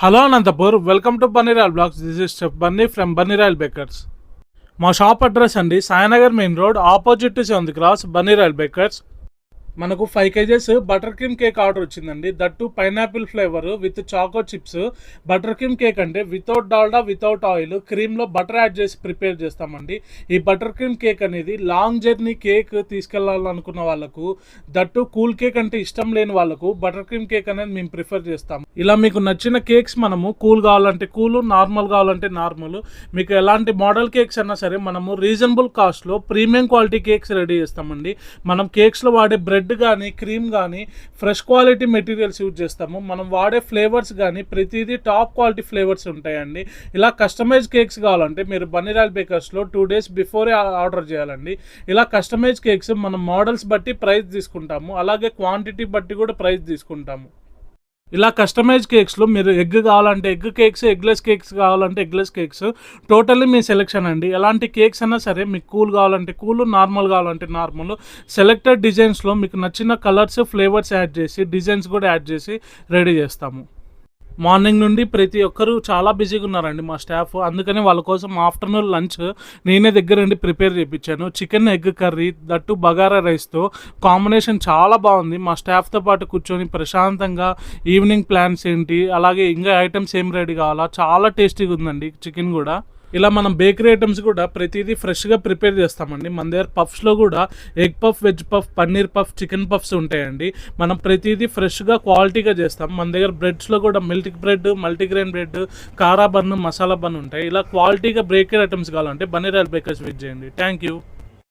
Hello Anantapur, welcome to Bunny Royal blogs. This is chef Bunny from Bunny Royal bakers. మా shop address అండి Sainagar main road, opposite to 7th cross, Bunny Royal bakers. మనకు 5 kgs butter cream cake order వచ్చిందండి. That pineapple flavour with choco chips. Butter cream cake అంటే without Dalda, without oil, క్రీమ్లో butter add చేసి prepare చేస్తామండి. ఈ butter cream cake అనేది long journey cake తీసుకెళ్లాలనుకున్న వాళ్ళకు, దట్టు కూల్ కేక్ అంటే ఇష్టం లేని వాళ్ళకు బటర్ క్రీమ్ కేక్ అనేది మేము ప్రిఫర్ చేస్తాము. ఇలా మీకు నచ్చిన కేక్స్ మనము కూల్ కావాలంటే కూల్, నార్మల్ కావాలంటే నార్మల్, మీకు ఎలాంటి మోడల్ కేక్స్ అన్నా సరే మనము రీజనబుల్ కాస్ట్లో ప్రీమియం క్వాలిటీ కేక్స్ రెడీ చేస్తామండి. మనం కేక్స్లో వాడే బ్రెడ్ కానీ క్రీమ్ కానీ ఫ్రెష్ క్వాలిటీ మెటీరియల్స్ యూజ్ చేస్తాము. మనం వాడే ఫ్లేవర్స్ కానీ ప్రతిదీ టాప్ క్వాలిటీ ఫ్లేవర్స్ ఉంటాయండి. ఇలా కస్టమైజ్ కేక్స్ కావాలంటే మీరు బన్నీరాయల్ బేకర్స్లో 2 days బిఫోరే ఆర్డర్ చేయాలండి. ఇలా కస్టమైజ్ కేక్స్ మనం మోడల్స్ బట్టి ప్రైస్ తీసుకుంటాము, అలాగే క్వాంటిటీ బట్టి కూడా ప్రైస్ తీసుకుంటాము. ఇలా కస్టమైజ్ కేక్స్లో మీరు ఎగ్ కావాలంటే ఎగ్ కేక్స్, ఎగ్లెస్ కేక్స్ కావాలంటే ఎగ్లెస్ కేక్స్, టోటల్లీ మీ సెలెక్షన్ అండి. ఎలాంటి కేక్స్ అయినా సరే మీకు కూల్ కావాలంటే కూల్, నార్మల్ కావాలంటే నార్మల్, సెలెక్టెడ్ డిజైన్స్లో మీకు నచ్చిన కలర్స్, ఫ్లేవర్స్ యాడ్ చేసి డిజైన్స్ కూడా యాడ్ చేసి రెడీ చేస్తాము. మార్నింగ్ నుండి ప్రతి ఒక్కరూ చాలా బిజీగా ఉన్నారండి మా స్టాఫ్. అందుకని వాళ్ళ కోసం ఆఫ్టర్నూన్ లంచ్ నేనే దగ్గర నుండి ప్రిపేర్ చేయించాను. Chicken egg curry, that bagara రైస్తో కాంబినేషన్ చాలా బాగుంది. మా స్టాఫ్తో పాటు కూర్చొని ప్రశాంతంగా ఈవినింగ్ ప్లాన్స్ ఏంటి, అలాగే ఇంకా ఐటమ్స్ ఏం రెడీ కావాలా, చాలా టేస్టీగా ఉందండి చికెన్ కూడా. ఇలా మనం బేకరీ ఐటమ్స్ కూడా ప్రతిదీ ఫ్రెష్గా ప్రిపేర్ చేస్తామండి. మన దగ్గర పఫ్స్లో కూడా egg puff, veg puff, paneer puff, chicken puffs ఉంటాయండి. మనం ప్రతిదీ ఫ్రెష్గా క్వాలిటీగా చేస్తాం. మన దగ్గర బ్రెడ్స్లో కూడా మిల్క్ బ్రెడ్, మల్టీగ్రెయిన్ బ్రెడ్, కారా బన్, మసాలా బన్ ఉంటాయి. ఇలా క్వాలిటీగా బేకరీ ఐటమ్స్ కావాలంటే బన్నీరాయల్ బేకర్స్ విజిట్ చేయండి. Thank you.